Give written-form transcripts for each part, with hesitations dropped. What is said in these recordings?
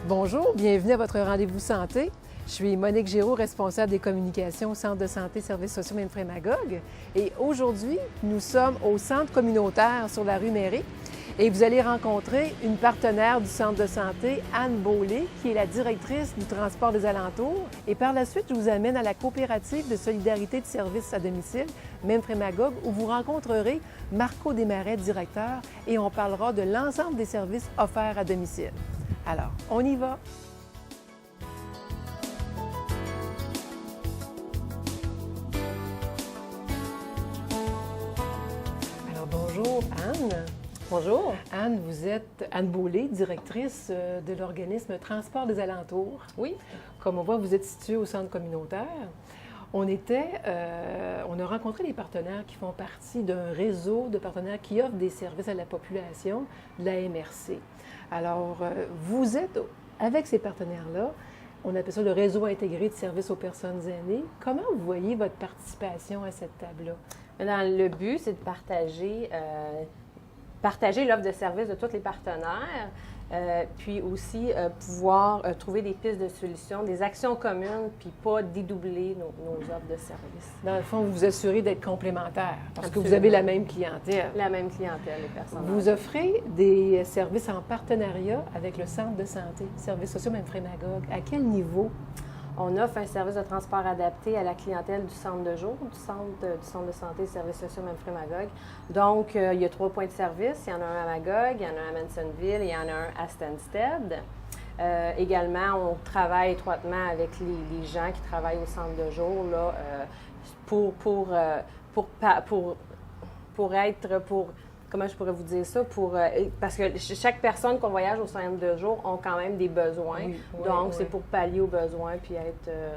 Bonjour, bienvenue à votre rendez-vous santé. Je suis Monique Géraud, responsable des communications au Centre de santé Services sociaux Mainframagogue. Et aujourd'hui, nous sommes au centre communautaire sur la rue Mairie. Et vous allez rencontrer une partenaire du centre de santé, Anne Beaulé, qui est la directrice du transport des alentours. Et par la suite, je vous amène à la coopérative de solidarité de services à domicile, Mainframagogue, où vous rencontrerez Marco Desmarais, directeur, et on parlera de l'ensemble des services offerts à domicile. Alors, on y va! Alors, bonjour Anne. Bonjour. Anne, vous êtes Anne Beaulé, directrice de l'organisme Transport des alentours. Oui. Comme on voit, vous êtes située au centre communautaire. On a rencontré des partenaires qui font partie d'un réseau de partenaires qui offrent des services à la population de la MRC. Alors, vous êtes avec ces partenaires-là, on appelle ça le réseau intégré de services aux personnes aînées. Comment vous voyez votre participation à cette table-là? Le but, c'est de partager l'offre de services de tous les partenaires, puis aussi pouvoir trouver des pistes de solutions, des actions communes, puis pas dédoubler nos offres de services. Dans le fond, vous vous assurez d'être complémentaires parce Absolument. que vous avez la même clientèle. La même clientèle, les personnes. Vous offrez des services en partenariat avec le centre de santé, Services sociaux Mainframagogue. À quel niveau? On offre un service de transport adapté à la clientèle du centre de jour, du centre de santé Services sociaux Mainframagogue. Donc, il y a 3 points de service. Il y en a un à Magog, il y en a un à Mansonville et il y en a un à Stansted. Également, on travaille étroitement avec les gens qui travaillent au centre de jour là, comment je pourrais vous dire ça? Parce que chaque personne qu'on voyage au centre de jour ont quand même des besoins. Oui, donc, c'est pour pallier aux besoins puis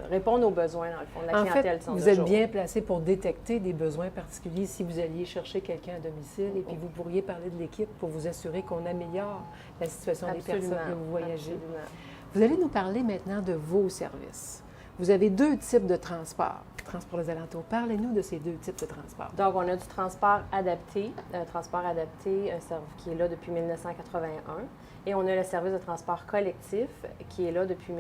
répondre aux besoins, dans le fond, de la clientèle du centre de jour. Vous êtes bien placé pour détecter des besoins particuliers si vous alliez chercher quelqu'un à domicile et puis vous pourriez parler de l'équipe pour vous assurer qu'on améliore la situation des personnes que vous voyagez. Absolument. Vous allez nous parler maintenant de vos services. Vous avez 2 types de transport. Transport des alentours. Parlez-nous de ces 2 types de transport. Donc, on a du transport adapté, qui est là depuis 1981. Et on a le service de transport collectif qui est là depuis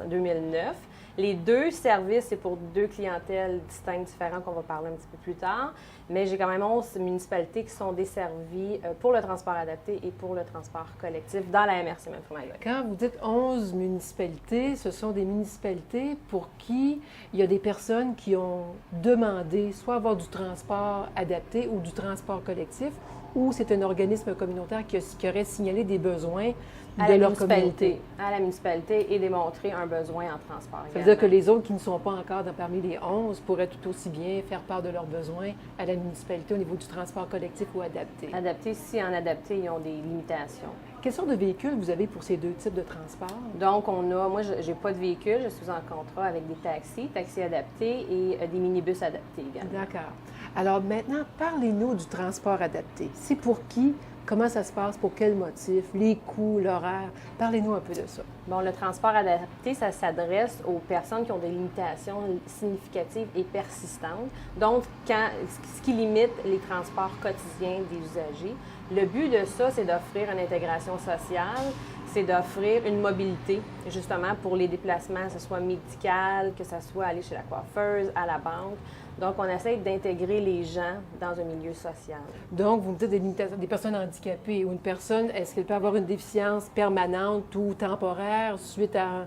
2009. Les 2 services, c'est pour 2 clientèles distinctes, différentes, qu'on va parler un petit peu plus tard. Mais j'ai quand même 11 municipalités qui sont desservies pour le transport adapté et pour le transport collectif dans la MRC Mainframagogue. Quand vous dites 11 municipalités, ce sont des municipalités pour qui il y a des personnes qui ont demandé soit avoir du transport adapté ou du transport collectif, ou c'est un organisme communautaire qui aurait signalé des besoins de leur communauté. À la municipalité et démontrer un besoin en transport. Ça veut dire que les autres qui ne sont pas encore parmi les 11 pourraient tout aussi bien faire part de leurs besoins à la municipalité au niveau du transport collectif ou adapté. Adapté, si en adapté, ils ont des limitations. Quelle sorte de véhicules vous avez pour ces 2 types de transport? Donc, moi, je n'ai pas de véhicule. Je suis en contrat avec des taxis adaptés et des minibus adaptés également. D'accord. Alors maintenant, parlez-nous du transport adapté. C'est pour qui? Comment ça se passe? Pour quel motif? Les coûts, l'horaire? Parlez-nous un peu de ça. Bon, le transport adapté, ça s'adresse aux personnes qui ont des limitations significatives et persistantes. Donc, ce qui limite les transports quotidiens des usagers. Le but de ça, c'est d'offrir une intégration sociale, c'est d'offrir une mobilité, justement, pour les déplacements, que ce soit médical, que ce soit aller chez la coiffeuse, à la banque. Donc, on essaie d'intégrer les gens dans un milieu social. Donc, vous me dites des limitations, des personnes handicapées ou une personne, est-ce qu'elle peut avoir une déficience permanente ou temporaire suite à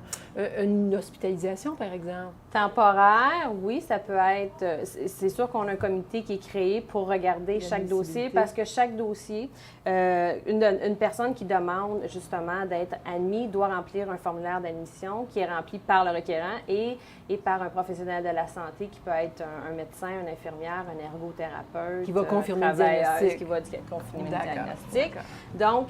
une hospitalisation, par exemple? Temporaire, oui, ça peut être. C'est sûr qu'on a un comité qui est créé pour regarder chaque dossier, parce que chaque dossier, une personne qui demande justement d'être admise doit remplir un formulaire d'admission qui est rempli par le requérant et par un professionnel de la santé qui peut être un médecin, une infirmière, un ergothérapeute. Qui va confirmer le diagnostic. Qui va confirmer le diagnostic. Donc,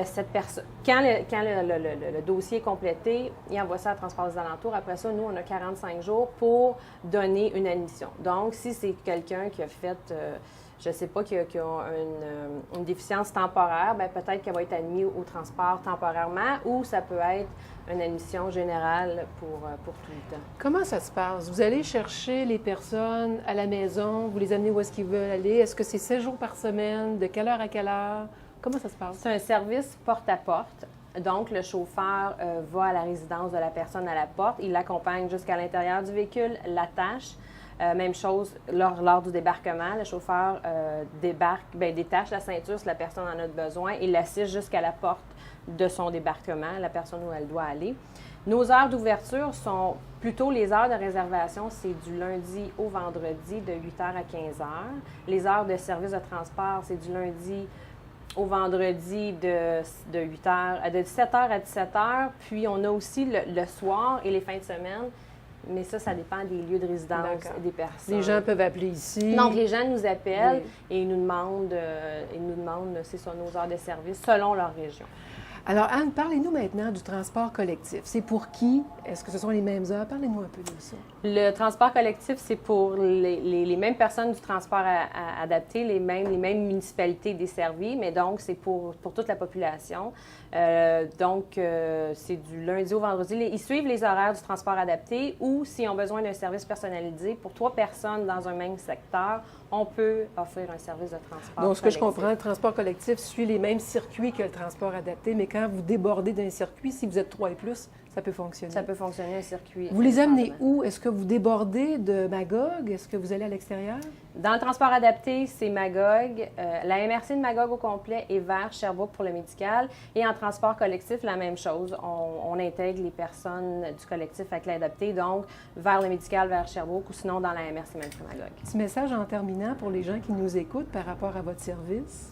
cette personne, quand le dossier est complété, il envoie ça à Transport des alentours. Après ça, nous, on a 45 jours pour donner une admission. Donc, si c'est quelqu'un qui a fait, je ne sais pas, qui a une déficience temporaire, bien, peut-être qu'elle va être admise au transport temporairement, ou ça peut être une admission générale pour tout le temps. Comment ça se passe? Vous allez chercher les personnes à la maison, vous les amenez où est-ce qu'ils veulent aller? Est-ce que c'est 7 jours par semaine? De quelle heure à quelle heure? Comment ça se passe? C'est un service porte-à-porte. Donc, le chauffeur va à la résidence de la personne à la porte, il l'accompagne jusqu'à l'intérieur du véhicule, l'attache. Même chose lors du débarquement, le chauffeur détache la ceinture si la personne en a besoin et l'assiste jusqu'à la porte de son débarquement, la personne où elle doit aller. Nos heures d'ouverture sont plutôt les heures de réservation, c'est du lundi au vendredi de 8h à 15h. Les heures de service de transport, c'est du lundi au vendredi de 17h à 17h. Puis on a aussi le soir et les fins de semaine. Mais ça dépend des lieux de résidence et des personnes. Les gens peuvent appeler ici. Donc, les gens nous appellent et ils nous demandent, c'est ça, nos heures de service selon leur région. Alors, Anne, parlez-nous maintenant du transport collectif. C'est pour qui? Est-ce que ce sont les mêmes heures? Parlez-nous un peu de ça. Le transport collectif, c'est pour les mêmes personnes du transport adapté, les mêmes municipalités desservies, mais donc, c'est pour toute la population. C'est du lundi au vendredi. Ils suivent les horaires du transport adapté ou, s'ils ont besoin d'un service personnalisé, pour 3 personnes dans un même secteur, on peut offrir un service de transport. Donc, ce que je comprends, le transport collectif suit les mêmes circuits que le transport adapté, mais quand vous débordez d'un circuit, si vous êtes 3 et plus, ça peut fonctionner. Ça peut fonctionner, un circuit. Vous les amenez où? Est-ce que vous débordez de Magog? Est-ce que vous allez à l'extérieur? Dans le transport adapté, c'est Magog. La MRC de Magog au complet est vers Sherbrooke pour le médical. Et en transport collectif, la même chose. On intègre les personnes du collectif avec l'adapté, donc vers le médical, vers Sherbrooke ou sinon dans la MRC Magog. Petit message en terminant pour les gens qui nous écoutent par rapport à votre service.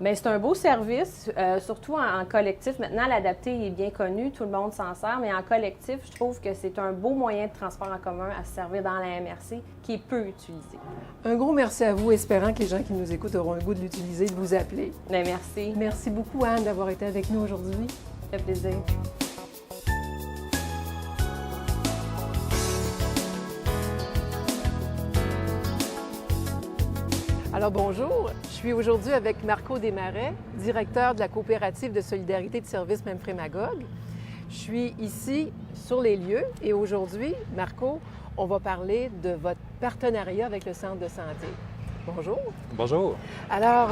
Bien, c'est un beau service, surtout en collectif. Maintenant, l'adapté est bien connu, tout le monde s'en sert, mais en collectif, je trouve que c'est un beau moyen de transport en commun à se servir dans la MRC qui est peu utilisé. Un gros merci à vous, espérant que les gens qui nous écoutent auront un goût de l'utiliser, de vous appeler. Bien, merci. Merci beaucoup, Anne, d'avoir été avec nous aujourd'hui. Ça fait plaisir. Alors bonjour, je suis aujourd'hui avec Marco Desmarais, directeur de la coopérative de solidarité de services Memphremagog. Je suis ici sur les lieux et aujourd'hui, Marco, on va parler de votre partenariat avec le centre de santé. Bonjour. Bonjour. Alors,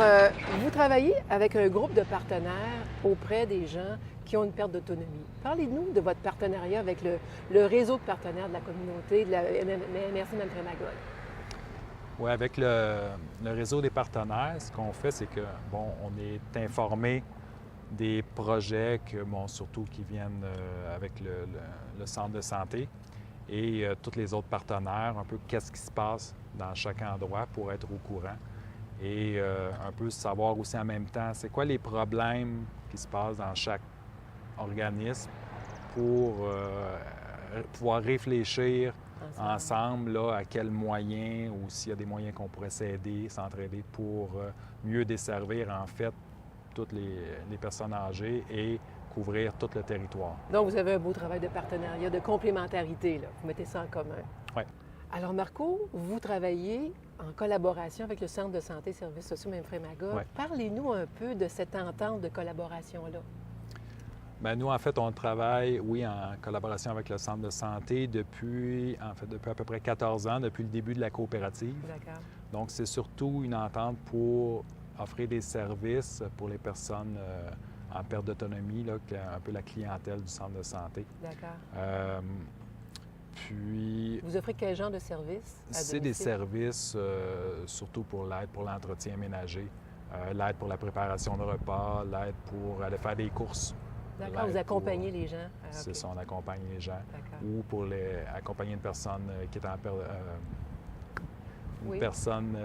vous travaillez avec un groupe de partenaires auprès des gens qui ont une perte d'autonomie. Parlez-nous de votre partenariat avec le réseau de partenaires de la communauté de la MRC Memphremagog. Oui, avec le réseau des partenaires, ce qu'on fait, c'est que, on est informé des projets surtout qui viennent avec le centre de santé et tous les autres partenaires, un peu qu'est-ce qui se passe dans chaque endroit pour être au courant et un peu savoir aussi en même temps, c'est quoi les problèmes qui se passent dans chaque organisme pour pouvoir réfléchir ensemble là, à quels moyens ou s'il y a des moyens qu'on pourrait s'entraider pour mieux desservir en fait toutes les personnes âgées et couvrir tout le territoire. Donc, vous avez un beau travail de partenariat, de complémentarité, là. Vous mettez ça en commun. Oui. Alors, Marco, vous travaillez en collaboration avec le Centre de santé et services sociaux Memphremagog. Oui. Parlez-nous un peu de cette entente de collaboration-là. Bien, nous, en fait, on travaille, oui, en collaboration avec le centre de santé depuis à peu près 14 ans, depuis le début de la coopérative. D'accord. Donc, c'est surtout une entente pour offrir des services pour les personnes en perte d'autonomie, là, qui est un peu la clientèle du centre de santé. D'accord. Puis... Vous offrez quel genre de services à C'est des services surtout pour l'aide pour l'entretien ménager, l'aide pour la préparation de repas, l'aide pour aller faire des courses. D'accord, vous accompagnez les gens. C'est ça, on accompagne les gens. D'accord. Ou pour accompagner une personne qui est en Oui. personne,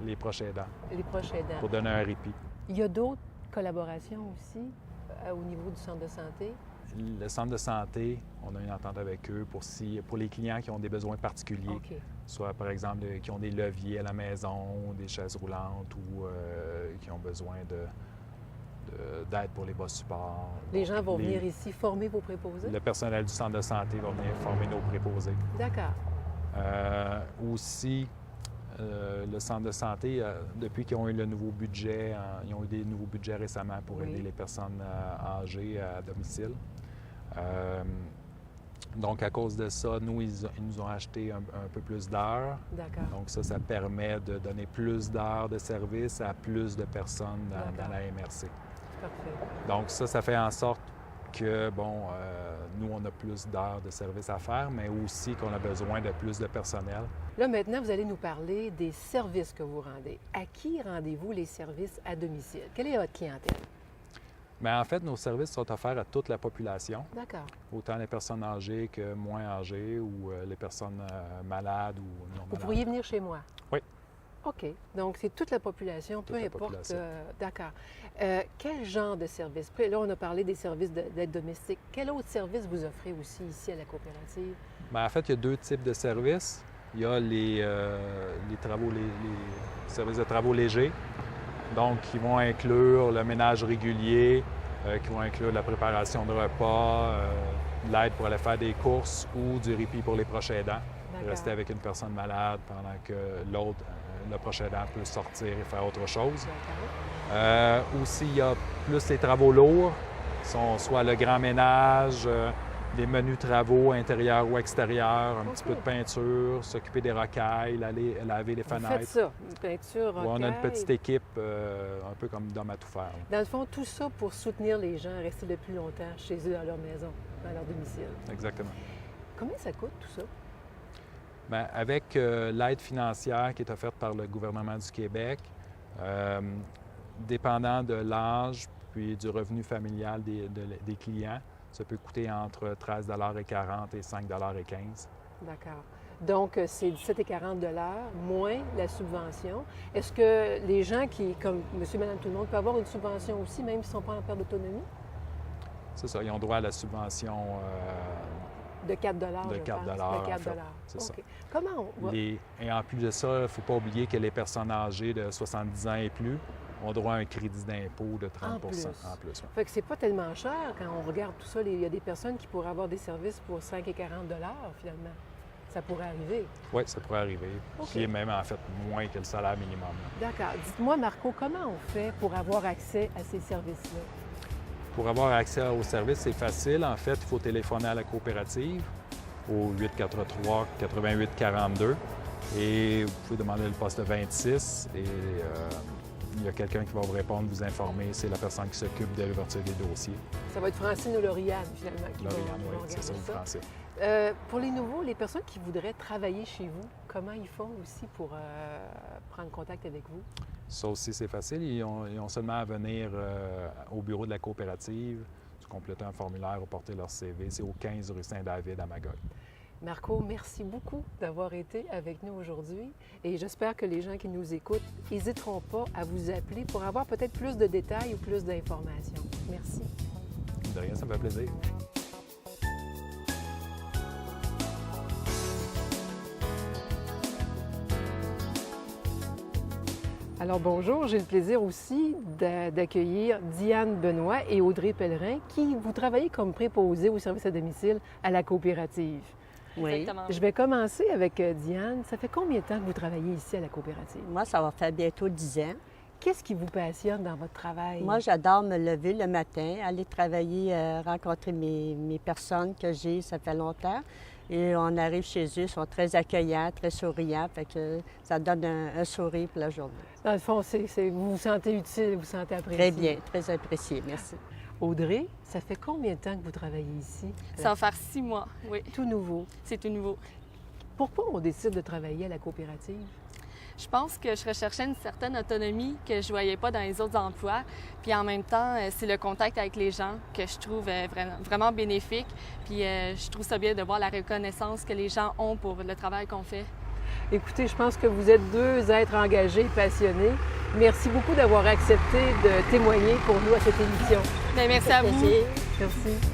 les proches aidants. Les proches aidants. Pour donner un répit. Il y a d'autres collaborations aussi au niveau du centre de santé? Le centre de santé, on a une entente avec eux pour les clients qui ont des besoins particuliers. OK. Soit, par exemple, qui ont des leviers à la maison, des chaises roulantes ou qui ont besoin d'aide pour les bas supports. Les gens vont venir ici former vos préposés? Le personnel du centre de santé va venir former nos préposés. D'accord. Aussi, le centre de santé, depuis qu'ils ont eu le nouveau budget, ils ont eu des nouveaux budgets récemment pour aider les personnes âgées à domicile. Donc, à cause de ça, nous, ils nous ont acheté un peu plus d'heures. D'accord. Donc, ça permet de donner plus d'heures de service à plus de personnes dans la MRC. Parfait. Donc, ça fait en sorte que, bon, nous, on a plus d'heures de service à faire, mais aussi qu'on a besoin de plus de personnel. Là, maintenant, vous allez nous parler des services que vous rendez. À qui rendez-vous les services à domicile? Quelle est votre clientèle? Bien, en fait, nos services sont offerts à toute la population, D'accord. autant les personnes âgées que moins âgées ou les personnes malades ou non Vous malades. pourriez venir chez moi? Oui. OK. Donc, c'est toute la population, peu Toute la importe. population. D'accord. Quel genre de service? Là, on a parlé des services d'aide domestique. Quel autre service vous offrez aussi ici à la coopérative? Bien, en fait, il y a deux types de services. Il y a les services de travaux légers, donc qui vont inclure le ménage régulier, qui vont inclure la préparation de repas, l'aide pour aller faire des courses ou du répit pour les proches aidants. Rester avec une personne malade pendant que le proche aidant peut sortir et faire autre chose. Aussi, il y a plus les travaux lourds, soit le grand ménage, des menus travaux intérieurs ou extérieurs, un petit peu de peinture, s'occuper des rocailles, laver les Vous fenêtres. faites ça, une peinture, Ouais, on a une rocaille. petite équipe, un peu comme d'hommes à tout faire. Là. Dans le fond, tout ça pour soutenir les gens à rester le plus longtemps chez eux, dans leur maison, dans leur domicile. Exactement. Combien ça coûte, tout ça? Bien, avec l'aide financière qui est offerte par le gouvernement du Québec, dépendant de l'âge puis du revenu familial des clients, ça peut coûter entre 13,40 et 5,15 D'accord. Donc, c'est 17,40 moins la subvention. Est-ce que les gens qui, comme monsieur, madame, tout le monde, peuvent avoir une subvention aussi, même s'ils ne sont pas en perte d'autonomie? C'est ça, ils ont droit à la subvention De 4 de je 4 pense. en De 4 fait. C'est ça. OK. Comment on va... Et en plus de ça, il ne faut pas oublier que les personnes âgées de 70 ans et plus ont droit à un crédit d'impôt de 30 En plus. En plus, ouais. Fait que c'est pas tellement cher quand on regarde tout ça. Il y a des personnes qui pourraient avoir des services pour 5,40 finalement. Ça pourrait arriver. Oui, ça pourrait arriver. OK. Qui est même en fait moins que le salaire minimum. Là. D'accord. Dites-moi, Marco, comment on fait pour avoir accès à ces services-là? Pour avoir accès aux services, c'est facile. En fait, il faut téléphoner à la coopérative au 843-8842 et vous pouvez demander le poste 26 et il y a quelqu'un qui va vous répondre, vous informer. C'est la personne qui s'occupe de l'ouverture des dossiers. Ça va être Francine ou Lauriane, finalement, qui Lauriane, vont oui, c'est ça, regarder le français. Pour les nouveaux, les personnes qui voudraient travailler chez vous, comment ils font aussi pour prendre contact avec vous? Ça aussi, c'est facile. Ils ont seulement à venir au bureau de la coopérative, compléter un formulaire ou porter leur CV. C'est au 15 rue Saint-David à Magog. Marco, merci beaucoup d'avoir été avec nous aujourd'hui et j'espère que les gens qui nous écoutent n'hésiteront pas à vous appeler pour avoir peut-être plus de détails ou plus d'informations. Merci. De rien, ça me fait plaisir. Alors bonjour, j'ai le plaisir aussi d'accueillir Diane Benoît et Audrey Pellerin qui vous travaillez comme préposés au service à domicile à la coopérative. Oui. Exactement. Je vais commencer avec Diane. Ça fait combien de temps que vous travaillez ici à la coopérative? Moi, ça va faire bientôt 10 ans. Qu'est-ce qui vous passionne dans votre travail? Moi, j'adore me lever le matin, aller travailler, rencontrer mes personnes que j'ai, ça fait longtemps. Et on arrive chez eux, ils sont très accueillants, très souriants, fait que ça donne un sourire pour la journée. Dans le fond, vous vous sentez utile, vous vous sentez apprécié. Très bien, très apprécié, merci. Audrey, ça fait combien de temps que vous travaillez ici? Ça va faire 6 mois, oui. Tout nouveau. C'est tout nouveau. Pourquoi on décide de travailler à la coopérative? Je pense que je recherchais une certaine autonomie que je ne voyais pas dans les autres emplois. Puis en même temps, c'est le contact avec les gens que je trouve vraiment bénéfique. Puis je trouve ça bien de voir la reconnaissance que les gens ont pour le travail qu'on fait. Écoutez, je pense que vous êtes deux êtres engagés, passionnés. Merci beaucoup d'avoir accepté de témoigner pour nous à cette émission. Bien, merci à vous. Plaisir. Merci.